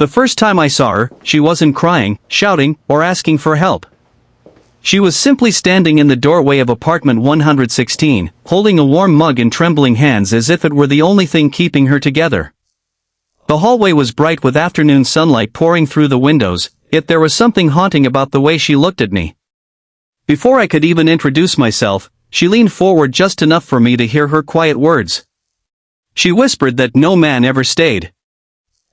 The first time I saw her, she wasn't crying, shouting, or asking for help. She was simply standing in the doorway of apartment 116, holding a warm mug in trembling hands as if it were the only thing keeping her together. The hallway was bright with afternoon sunlight pouring through the windows, yet there was something haunting about the way she looked at me. Before I could even introduce myself, she leaned forward just enough for me to hear her quiet words. She whispered that no man ever stayed.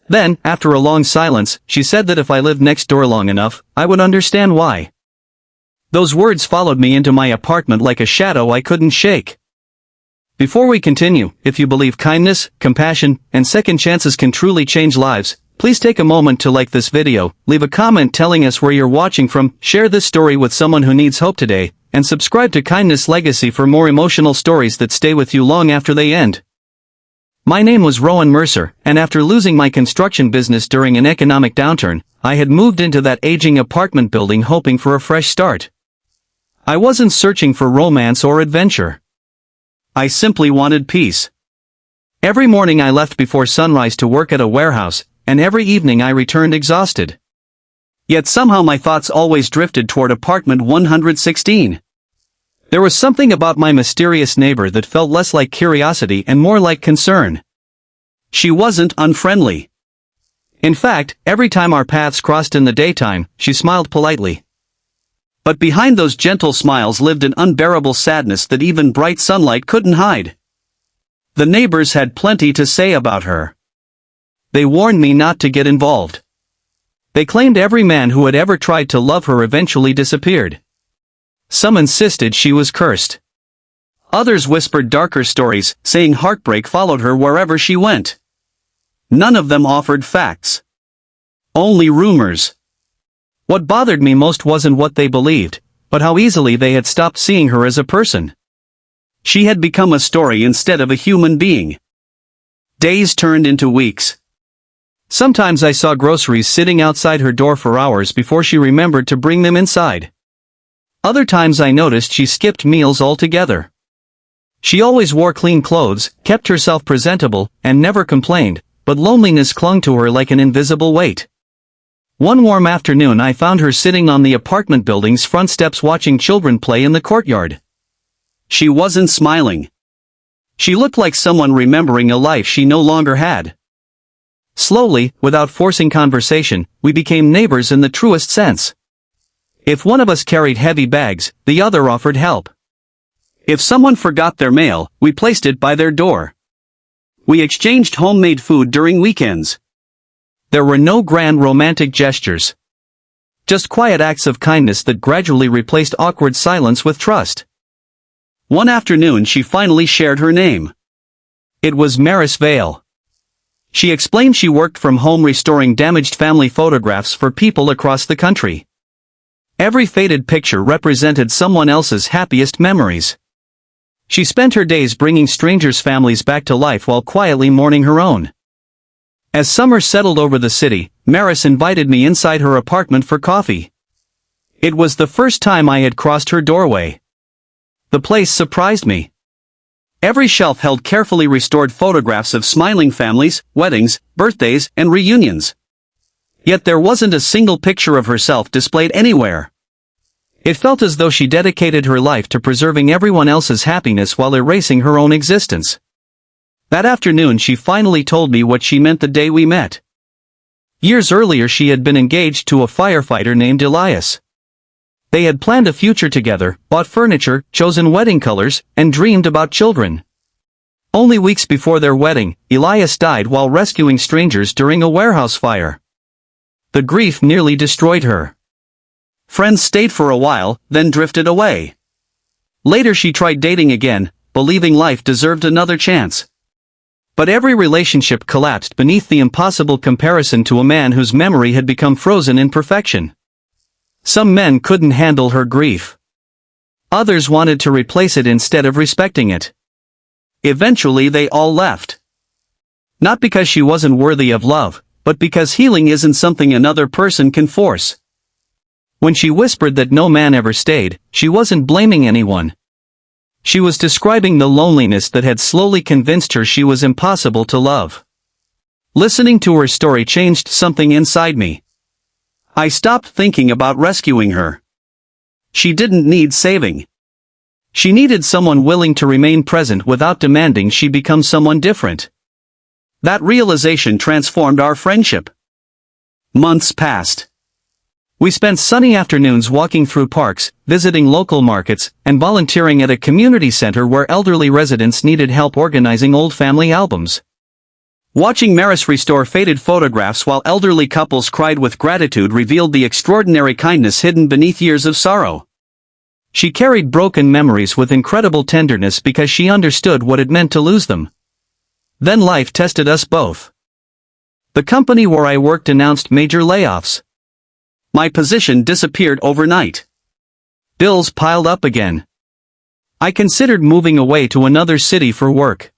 Then, after a long silence, she said that if I lived next door long enough, I would understand why. Those words followed me into my apartment like a shadow I couldn't shake. Before we continue, if you believe kindness, compassion, and second chances can truly change lives, please take a moment to like this video, leave a comment telling us where you're watching from, share this story with someone who needs hope today, and subscribe to Kindness Legacy for more emotional stories that stay with you long after they end. My name was Rowan Mercer, and after losing my construction business during an economic downturn, I had moved into that aging apartment building hoping for a fresh start. I wasn't searching for romance or adventure. I simply wanted peace. Every morning I left before sunrise to work at a warehouse, and every evening I returned exhausted. Yet somehow my thoughts always drifted toward apartment 116. There was something about my mysterious neighbor that felt less like curiosity and more like concern. She wasn't unfriendly. In fact, every time our paths crossed in the daytime, she smiled politely. But behind those gentle smiles lived an unbearable sadness that even bright sunlight couldn't hide. The neighbors had plenty to say about her. They warned me not to get involved. They claimed every man who had ever tried to love her eventually disappeared. Some insisted she was cursed. Others whispered darker stories, saying heartbreak followed her wherever she went. None of them offered facts. Only rumors. What bothered me most wasn't what they believed, but how easily they had stopped seeing her as a person. She had become a story instead of a human being. Days turned into weeks. Sometimes I saw groceries sitting outside her door for hours before she remembered to bring them inside. Other times I noticed she skipped meals altogether. She always wore clean clothes, kept herself presentable, and never complained, but loneliness clung to her like an invisible weight. One warm afternoon I found her sitting on the apartment building's front steps watching children play in the courtyard. She wasn't smiling. She looked like someone remembering a life she no longer had. Slowly, without forcing conversation, we became neighbors in the truest sense. If one of us carried heavy bags, the other offered help. If someone forgot their mail, we placed it by their door. We exchanged homemade food during weekends. There were no grand romantic gestures. Just quiet acts of kindness that gradually replaced awkward silence with trust. One afternoon she finally shared her name. It was Maris Vale. She explained she worked from home restoring damaged family photographs for people across the country. Every faded picture represented someone else's happiest memories. She spent her days bringing strangers' families back to life while quietly mourning her own. As summer settled over the city, Maris invited me inside her apartment for coffee. It was the first time I had crossed her doorway. The place surprised me. Every shelf held carefully restored photographs of smiling families, weddings, birthdays, and reunions. Yet there wasn't a single picture of herself displayed anywhere. It felt as though she dedicated her life to preserving everyone else's happiness while erasing her own existence. That afternoon she finally told me what she meant the day we met. Years earlier she had been engaged to a firefighter named Elias. They had planned a future together, bought furniture, chosen wedding colors, and dreamed about children. Only weeks before their wedding, Elias died while rescuing strangers during a warehouse fire. The grief nearly destroyed her. Friends stayed for a while, then drifted away. Later she tried dating again, believing life deserved another chance. But every relationship collapsed beneath the impossible comparison to a man whose memory had become frozen in perfection. Some men couldn't handle her grief. Others wanted to replace it instead of respecting it. Eventually they all left. Not because she wasn't worthy of love, but because healing isn't something another person can force. When she whispered that no man ever stayed, she wasn't blaming anyone. She was describing the loneliness that had slowly convinced her she was impossible to love. Listening to her story changed something inside me. I stopped thinking about rescuing her. She didn't need saving. She needed someone willing to remain present without demanding she become someone different. That realization transformed our friendship. Months passed. We spent sunny afternoons walking through parks, visiting local markets, and volunteering at a community center where elderly residents needed help organizing old family albums. Watching Maris restore faded photographs while elderly couples cried with gratitude revealed the extraordinary kindness hidden beneath years of sorrow. She carried broken memories with incredible tenderness because she understood what it meant to lose them. Then life tested us both. The company where I worked announced major layoffs. My position disappeared overnight. Bills piled up again. I considered moving away to another city for work.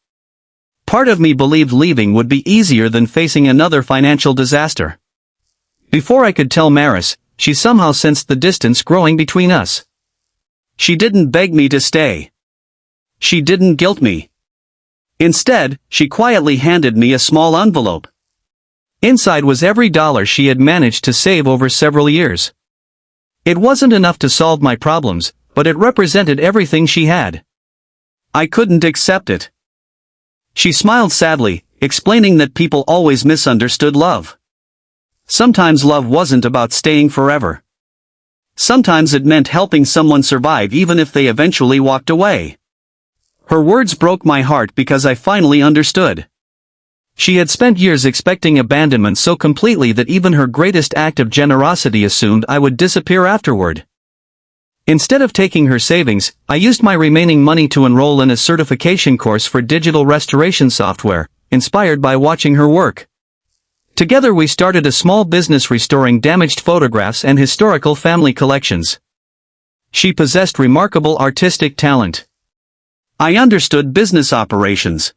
Part of me believed leaving would be easier than facing another financial disaster. Before I could tell Maris, she somehow sensed the distance growing between us. She didn't beg me to stay. She didn't guilt me. Instead, she quietly handed me a small envelope. Inside was every dollar she had managed to save over several years. It wasn't enough to solve my problems, but it represented everything she had. I couldn't accept it. She smiled sadly, explaining that people always misunderstood love. Sometimes love wasn't about staying forever. Sometimes it meant helping someone survive even if they eventually walked away. Her words broke my heart because I finally understood. She had spent years expecting abandonment so completely that even her greatest act of generosity assumed I would disappear afterward. Instead of taking her savings, I used my remaining money to enroll in a certification course for digital restoration software, inspired by watching her work. Together we started a small business restoring damaged photographs and historical family collections. She possessed remarkable artistic talent. I understood business operations.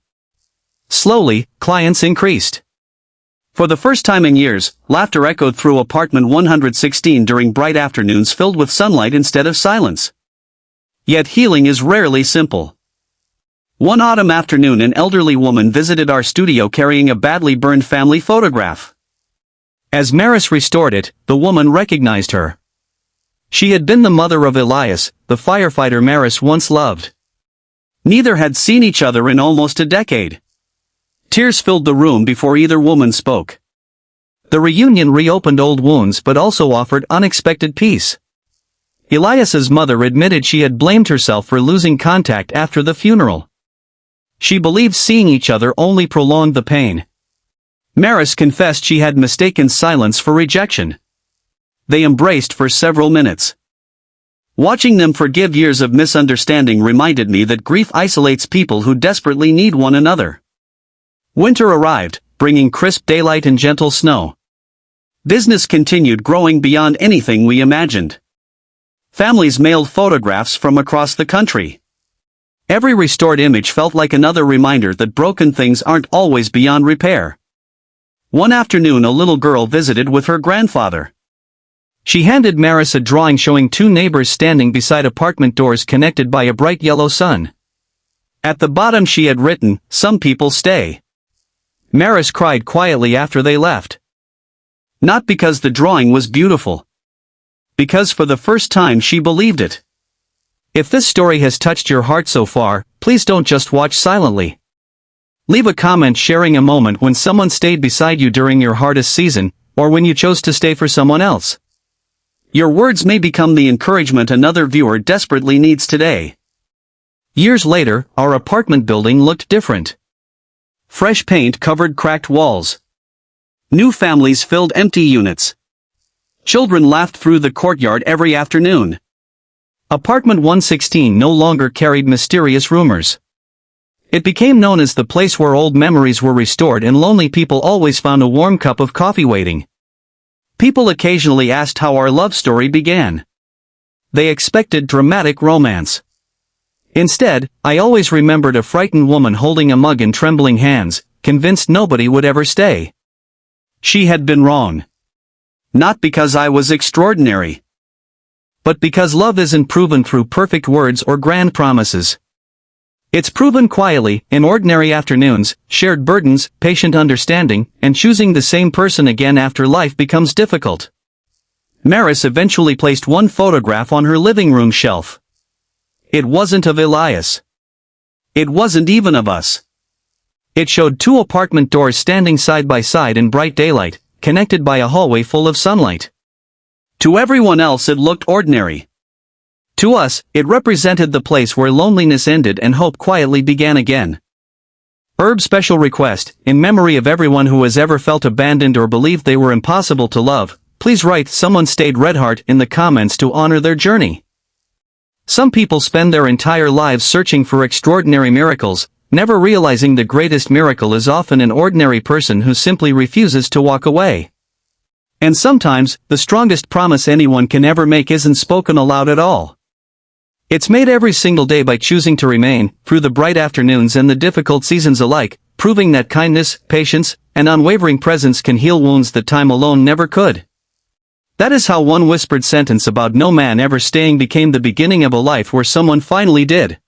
Slowly, clients increased. For the first time in years, laughter echoed through apartment 116 during bright afternoons filled with sunlight instead of silence. Yet healing is rarely simple. One autumn afternoon an elderly woman visited our studio carrying a badly burned family photograph. As Maris restored it, the woman recognized her. She had been the mother of Elias, the firefighter Maris once loved. Neither had seen each other in almost a decade. Tears filled the room before either woman spoke. The reunion reopened old wounds but also offered unexpected peace. Elias's mother admitted she had blamed herself for losing contact after the funeral. She believed seeing each other only prolonged the pain. Maris confessed she had mistaken silence for rejection. They embraced for several minutes. Watching them forgive years of misunderstanding reminded me that grief isolates people who desperately need one another. Winter arrived, bringing crisp daylight and gentle snow. Business continued growing beyond anything we imagined. Families mailed photographs from across the country. Every restored image felt like another reminder that broken things aren't always beyond repair. One afternoon a little girl visited with her grandfather. She handed Maris a drawing showing two neighbors standing beside apartment doors connected by a bright yellow sun. At the bottom she had written, "Some people stay." Maris cried quietly after they left. Not because the drawing was beautiful. Because for the first time she believed it. If this story has touched your heart so far, please don't just watch silently. Leave a comment sharing a moment when someone stayed beside you during your hardest season, or when you chose to stay for someone else. Your words may become the encouragement another viewer desperately needs today. Years later, our apartment building looked different. Fresh paint covered cracked walls. New families filled empty units. Children laughed through the courtyard every afternoon. Apartment 116 no longer carried mysterious rumors. It became known as the place where old memories were restored and lonely people always found a warm cup of coffee waiting. People occasionally asked how our love story began. They expected dramatic romance. Instead, I always remembered a frightened woman holding a mug in trembling hands, convinced nobody would ever stay. She had been wrong. Not because I was extraordinary, but because love isn't proven through perfect words or grand promises. It's proven quietly, in ordinary afternoons, shared burdens, patient understanding, and choosing the same person again after life becomes difficult. Maris eventually placed one photograph on her living room shelf. It wasn't of Elias. It wasn't even of us. It showed two apartment doors standing side by side in bright daylight, connected by a hallway full of sunlight. To everyone else it looked ordinary. To us, it represented the place where loneliness ended and hope quietly began again. Special request, in memory of everyone who has ever felt abandoned or believed they were impossible to love, please write "Someone Stayed Redheart" in the comments to honor their journey. Some people spend their entire lives searching for extraordinary miracles, never realizing the greatest miracle is often an ordinary person who simply refuses to walk away. And sometimes, the strongest promise anyone can ever make isn't spoken aloud at all. It's made every single day by choosing to remain, through the bright afternoons and the difficult seasons alike, proving that kindness, patience, and unwavering presence can heal wounds that time alone never could. That is how one whispered sentence about no man ever staying became the beginning of a life where someone finally did.